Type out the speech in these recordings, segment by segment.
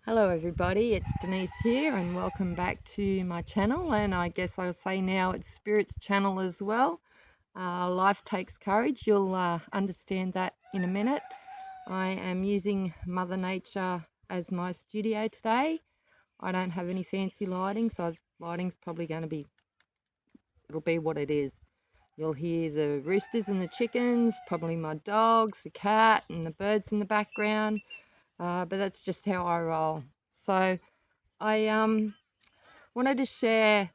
Hello everybody, it's Denise here and welcome back to my channel, and I guess I'll say now it's Spirit's channel as well. Life takes courage, you'll understand that in a minute. I am using Mother Nature as my studio today. I don't have any fancy lighting, so lighting's probably going to be, it'll be what it is. You'll hear the roosters and the chickens, probably my dogs, the cat and the birds in the background. But that's just how I roll. So I wanted to share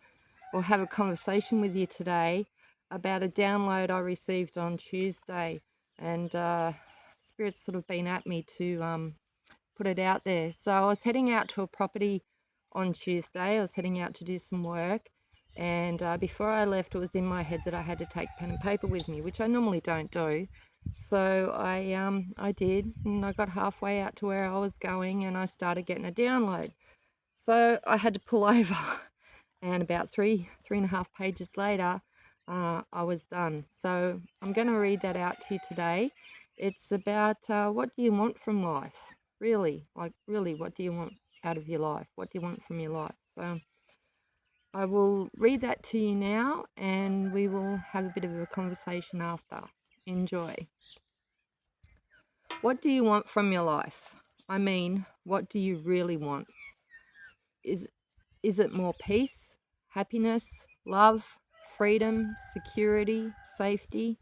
or have a conversation with you today about a download I received on Tuesday, and Spirit's sort of been at me to put it out there. So I was heading out to a property on Tuesday. I was heading out to do some work, and before I left, it was in my head that I had to take pen and paper with me, which I normally don't do. So I did, and I got halfway out to where I was going, and I started getting a download. So I had to pull over, and about three and a half pages later, I was done. So I'm going to read that out to you today. It's about what do you want from life? Really, what do you want out of your life? What do you want from your life? So I will read that to you now, and we will have a bit of a conversation after. Enjoy. What do you want from your life? I mean, what do you really want? Is it more peace, happiness, love, freedom, security, safety?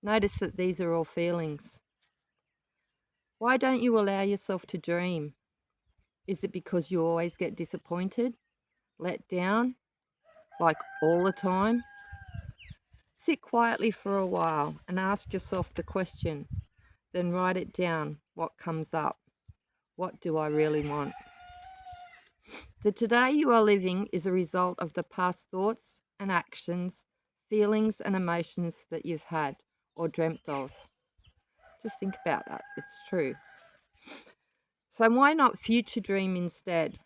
Notice that these are all feelings. Why don't you allow yourself to dream? Is it because you always get disappointed, let down, like all the time? Sit quietly for a while and ask yourself the question, then write it down. What comes up? What do I really want? The today you are living is a result of the past thoughts and actions, feelings and emotions that you've had or dreamt of. Just think about that. It's true. So why not future dream instead?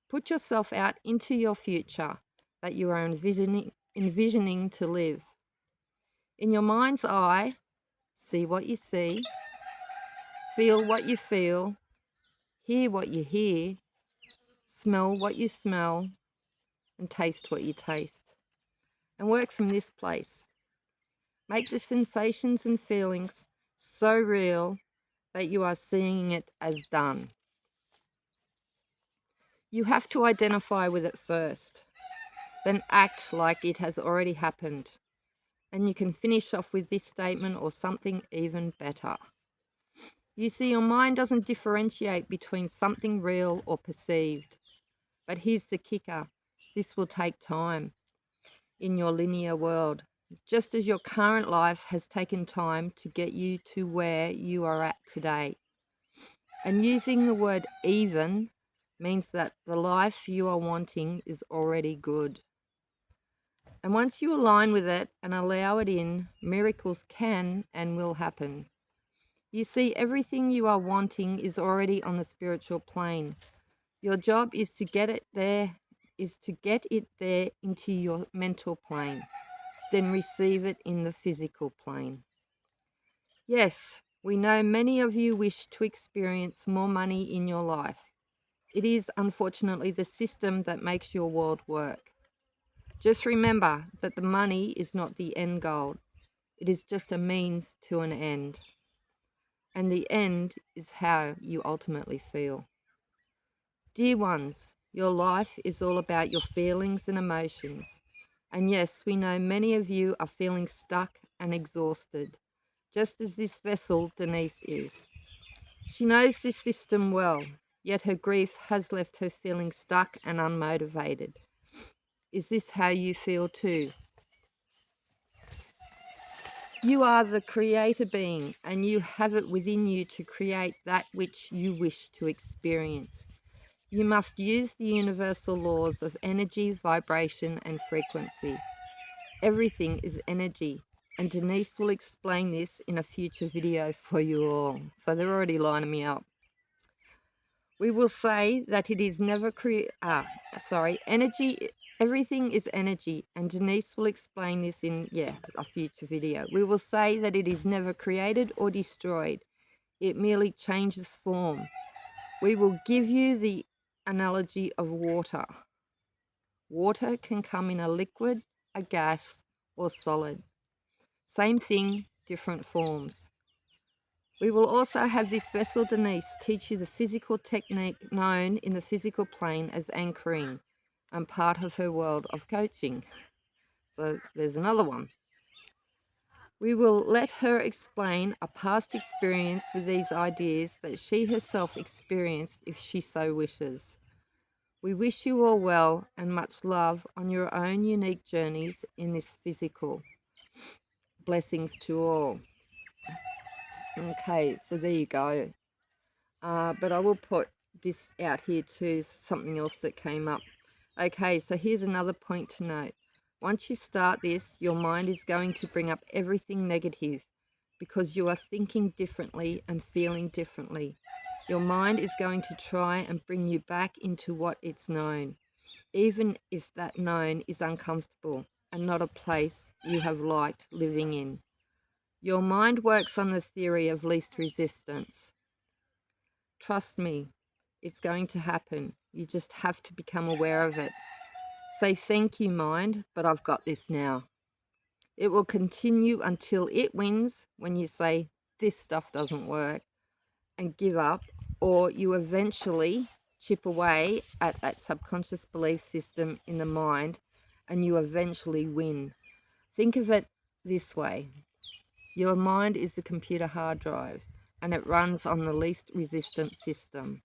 Put yourself out into your future that you are envisioning to live. In your mind's eye, see what you see, feel what you feel, hear what you hear, smell what you smell, and taste what you taste. And work from this place. Make the sensations and feelings so real that you are seeing it as done. You have to identify with it first, then act like it has already happened. And you can finish off with this statement or something even better. You see, your mind doesn't differentiate between something real or perceived. But here's the kicker. This will take time in your linear world, just as your current life has taken time to get you to where you are at today. And using the word even means that the life you are wanting is already good. And once you align with it and allow it in, miracles can and will happen. You see, everything you are wanting is already on the spiritual plane. Your job is to get it there, into your mental plane, then receive it in the physical plane. Yes, we know many of you wish to experience more money in your life. It is unfortunately the system that makes your world work. Just remember that the money is not the end goal. It is just a means to an end. And the end is how you ultimately feel. Dear ones, your life is all about your feelings and emotions. And yes, we know many of you are feeling stuck and exhausted, just as this vessel, Denise, is. She knows this system well, yet her grief has left her feeling stuck and unmotivated. Is this how you feel too? You are the creator being, and you have it within you to create that which you wish to experience. You must use the universal laws of energy, vibration, and frequency. Everything is energy, and Denise will explain this in a future video for you all. So they're already lining me up. We will say that it is never energy. Everything is energy, and Denise will explain this in a future video. We will say that it is never created or destroyed. It merely changes form. We will give you the analogy of water. Water can come in a liquid, a gas, or solid. Same thing, different forms. We will also have this vessel Denise teach you the physical technique known in the physical plane as anchoring, and part of her world of coaching. So there's another one. We will let her explain a past experience with these ideas that she herself experienced if she so wishes. We wish you all well and much love on your own unique journeys in this physical. Blessings to all. Okay, so there you go. But I will put this out here too, something else that came up. Okay, so here's another point to note. Once you start this, your mind is going to bring up everything negative because you are thinking differently and feeling differently. Your mind is going to try and bring you back into what it's known, even if that known is uncomfortable and not a place you have liked living in. Your mind works on the theory of least resistance. Trust me, it's going to happen. You just have to become aware of it. Say thank you, mind, but I've got this now. It will continue until it wins when you say this stuff doesn't work and give up, or you eventually chip away at that subconscious belief system in the mind and you eventually win. Think of it this way. Your mind is the computer hard drive and it runs on the least resistant system.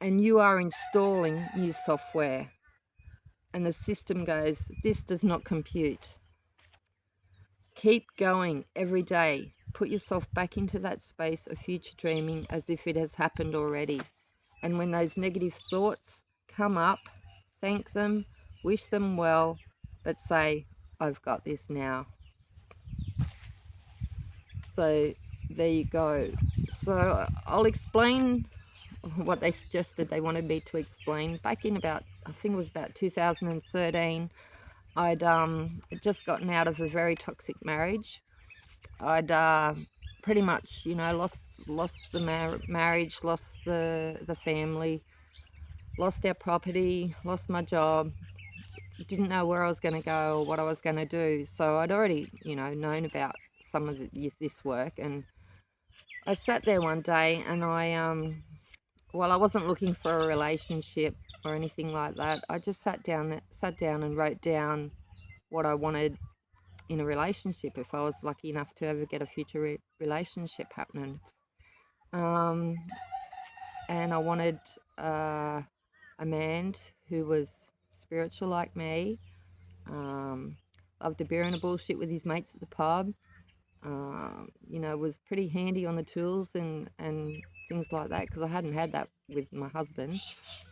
And you are installing new software and the system goes, this does not compute. Keep going every day. Put yourself back into that space of future dreaming as if it has happened already. And when those negative thoughts come up, thank them, wish them well, but say, I've got this now. So there you go. So I'll explain what they suggested they wanted me to explain. Back in about, I think it was about 2013, I'd just gotten out of a very toxic marriage. I'd pretty much, lost the marriage, lost the family, lost our property, lost my job, didn't know where I was going to go or what I was going to do. So I'd already, known about some of this work, and I sat there one day and I wasn't looking for a relationship or anything like that. I just sat down and wrote down what I wanted in a relationship if I was lucky enough to ever get a future relationship happening. And I wanted a man who was spiritual like me, loved a beer and a bullshit with his mates at the pub, was pretty handy on the tools and things like that, because I hadn't had that with my husband,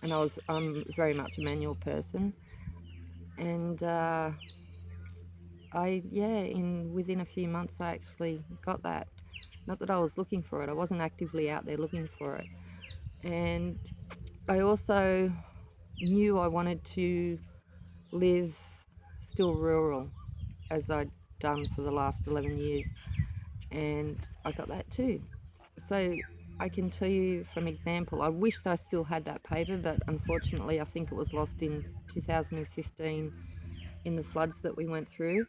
and I'm very much a manual person. And within a few months I actually got that. Not that I was looking for it, I wasn't actively out there looking for it. And I also knew I wanted to live still rural, as I'd done for the last 11 years, and I got that too. So I can tell you from example, I wished I still had that paper, but unfortunately I think it was lost in 2015 in the floods that we went through.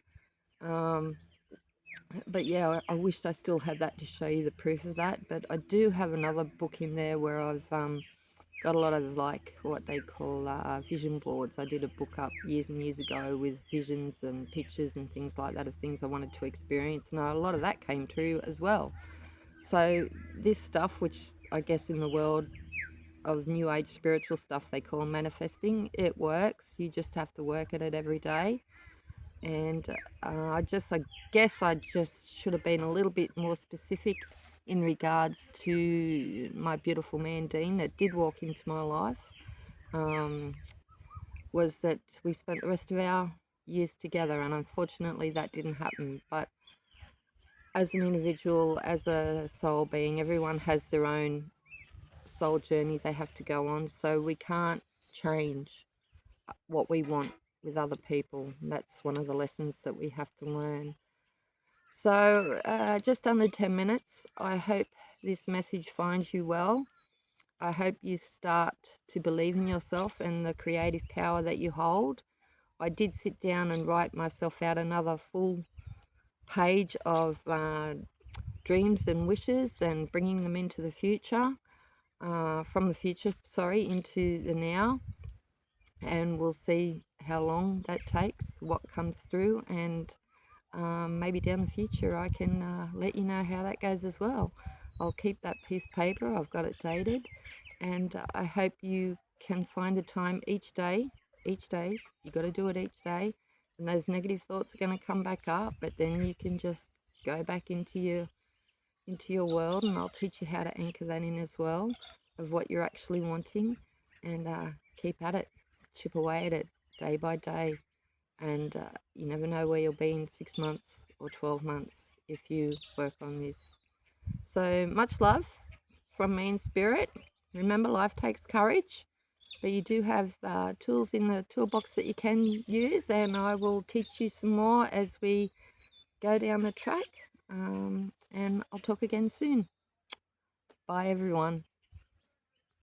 But yeah, I wished I still had that to show you the proof of that. But I do have another book in there where I've got a lot of what they call vision boards. I did a book up years and years ago with visions and pictures and things like that of things I wanted to experience, and a lot of that came true as well. So this stuff, which I guess in the world of new age spiritual stuff they call manifesting, it works. You just have to work at it every day. And I guess I just should have been a little bit more specific in regards to my beautiful man Dean that did walk into my life. Was that we spent the rest of our years together, and unfortunately that didn't happen. But as an individual, as a soul being, everyone has their own soul journey they have to go on, so we can't change what we want with other people. That's one of the lessons that we have to learn. So just under 10 minutes. I hope this message finds you well. I hope you start to believe in yourself and the creative power that you hold. I did sit down and write myself out another full page of dreams and wishes and bringing them into the future, from the future, sorry, into the now. And we'll see how long that takes, what comes through, and maybe down the future I can let you know how that goes as well. I'll keep that piece of paper, I've got it dated, and I hope you can find the time each day. You got to do it each day, and those negative thoughts are going to come back up, but then you can just go back into your world, and I'll teach you how to anchor that in as well, of what you're actually wanting, and keep at it, chip away at it day by day, and you never know where you'll be in 6 months or 12 months if you work on this. So much love from me in spirit. Remember, life takes courage, but you do have tools in the toolbox that you can use, and I will teach you some more as we go down the track, and I'll talk again soon. Bye everyone.